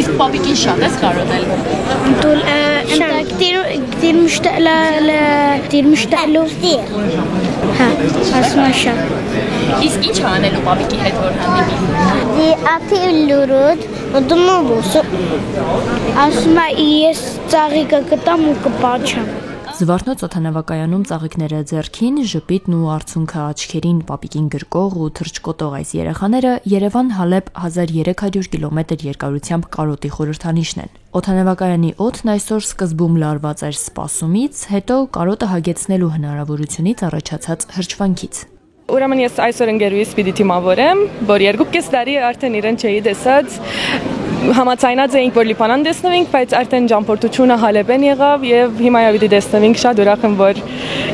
Իսկ պապիկին շատ ես կարոտել։ كتير مشتاق كتير مشتاق له كتير ها اسمع شا Իսկ ինչ անելու պապիկի հետ որ հանդիպի։ دي أعطي الورود وضمه بوسو اسمع يس صاغيكا كتام وكباتشا Զվարթնոց օդանավակայանում ծաղիկները ձեռքին, ժպիտն ու արցունքը աչքերին պապիկին գրկող ու թրջկոտող այս երեխաները Երևան-Հալեբ 1300 կիլոմետր երկարությամբ կարոտի խորհրդանիշն են։ Օդանավակայանի օդն այսօր սկզբում լարված էր սպասումից, հետո կարոտը հագեցնելու հնարավորությունից առաջացած հրճվանքից։ Ուրեմն ես այսօր ընկերուհիս պիտի թիմավորեմ, որ 2.5 տարի արդեն իրեն չէի տեսած, համաձայնած էինք, որ Լիբանան տեսնվենք, բայց արդեն ճամփորդությունը Հալեբեն եղավ եւ հիմա պիտի տեսնվենք, շատ ուրախ եմ, որ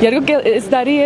2.5 տարի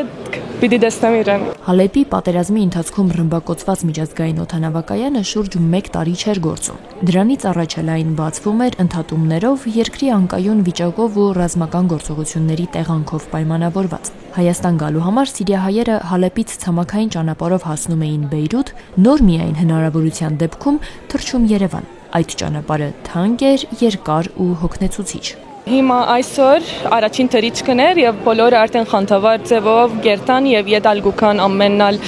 պիտի տեսնեմ իրեն։ Հալեբի պատերազմի ընթացքում ռմբակոծված միջազգային օդանավակայանը շուրջ 1 տարի չէր գործում։ Դրանից առաջ էլ այն բացվում էր ընդհատումներով, երկրի անկայուն վիճակով ու ռազմական գործողությունների տեղանքով պայմանավորված։ Հայաստան գալու համար սիրիահայերը Հալեբից ցամաքային ճանապարհով հասնում էին Բեյրութ, նոր միայն հնարավորության դեպքում թռչում Երևան։ Այդ ճանապարհը թանկ էր, երկար ու հոգնեցուցիչ։ Հիմա այսօր առաջին թռիչքն էր եւ բոլորը արդեն խանդավառ ձևով գերտան եւ յետալ գուքան ամենալ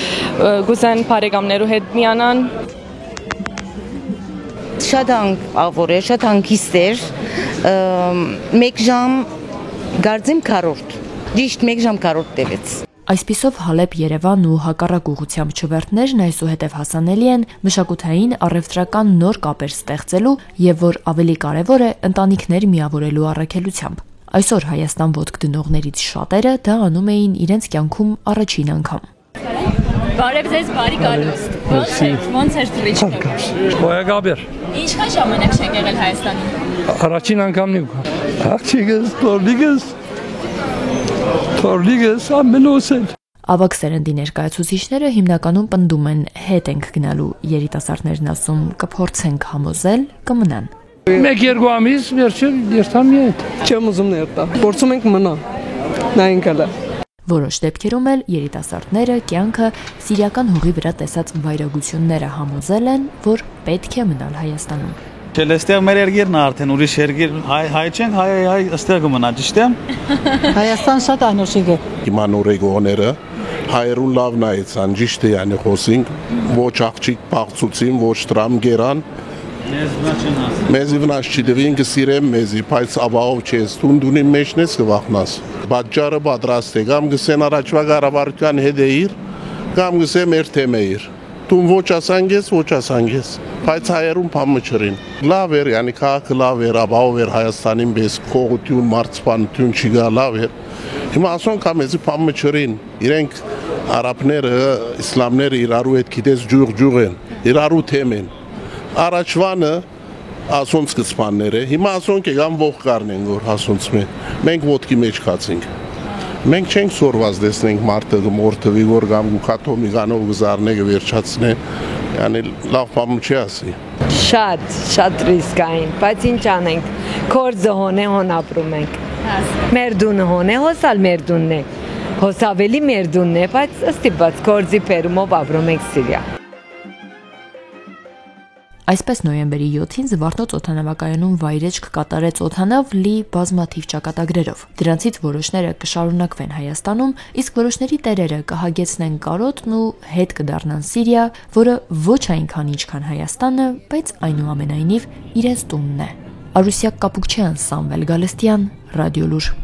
գուզեն բարեկամներու հետ միանան։ Շատ ավոր է, շատ հանգիստ էր, 1 ժամ գարձիմ քառորդ, ճիշտ 1 ժամ քառորդ տևեց։ Այսպիսով Հալեբ-Երևան ու հակառակ ուղղությամբ չվերթներն այսուհետև հասանելի են մշակութային առևտրական նոր կապեր ստեղծելու եւ որ ավելի կարեւոր է ընտանիքներ միավորելու առաքելությամբ։ Այսօր Հայաստան ոտք դնողներից շատերը դա անում էին իրենց կյանքում առաջին անգամ։ Բարև ձեզ, բարի գալուստ։ Ոնց էր թռիչքը։ Շոյագաբեր։ Ինչքան ժամանակ եք եղել Հայաստանում։ Առաջին անգամն եմ։ Աղջիկս, Թորլիգս ամենոսել։ Ավագ սերնդի ներկայացուցիչները հիմնականում պնդում են հետ ենք գնալու, երիտասարդներն ասում կփորձենք համոզել, կմնան։ 1-2 ամիս վերջին երթամ ետ։ Չեմ ուզում ներտա։ Փորձում ենք մնա։ Նայենք հələ։ Որոշ դեպքերում էլ երիտասարդները կյանքը սիրիական հողի վրա տեսած վայրագությունները համոզել են, որ պետք է մնալ Հայաստանում։ Այստեղ մեր երկիրն է արդեն ուրիշ երկիր, հայ չենք, հայ այստեղ կմնա, ճիշտ է։ Հայաստան շատ անոշիկ է։ Հիմա նորեգոները հայերուն լավ նայեցան, ճիշտ է, yani խոսենք, ոչ աղջիկ փախցուցին, ոչ տրամ գերան։ Մեզի վնաս չդվին կսիրեմ մեզի, բայց ավաղով չես, դունի մեջն ես կվախնաս։ Բաճարը պատրաստ է, կամ գսեն առաջվա գարավարության հետ էիր, կամ գսեմ էր թեմեիր։ Դու ոչ ասանգես, ոչ ասանգես, բայց հայերուն փամը չրին։ Լավ էր, yani քաղաքը լավ էր, ապահով էր Հայաստանին պես քողություն, մարզպանություն չգա, լավ էր։ Հիմա ասոնք ամեզի փամը չրին։ Իրենք արաբները, իսլամները իրարու հետ գիտես ջուղ են, իրարու թեմ են։ Առաջվանը ասոնց կծմաններ է, հիմա ասոնք եկան ող կառնեն, որ ասոնց մենք ոտքի մեջ կացինք։ Մենք չենք սորված դեսնենք մարդը մորթվի, որ գամ գուքաթոմի գանով գզարնեգը վերջացնե, yani լավ բամ չի ասի։ Շատ ռիսկային, բայց ինչ անենք, կորձը հոն է, հոն ապրում ենք։ Մեր դունը հոն է, հոսալ մեր դունն է, հոս ավելի մեր դունն է, բայց ստիպված կորձի պերումով ապրում ենք Սիրիա։ Այսպես նոյեմբերի 7-ին Զվարթնոց օդանավակայանում վայրեջք կատարեց օդանավ լի բազմաթիվ ճակատագրերով։ Դրանցից որոշները կշարունակվեն Հայաստանում, իսկ որոշների տերերը կհագեցնեն կարոտն ու հետ կդառնան Սիրիա, որը ոչ այնքան ինչքան Հայաստանը, բայց այնուամենայնիվ իրենց տունն է։ Արուսյակ Կապուկչյան, Սամվել Գալստյան, Ռադիոլուր։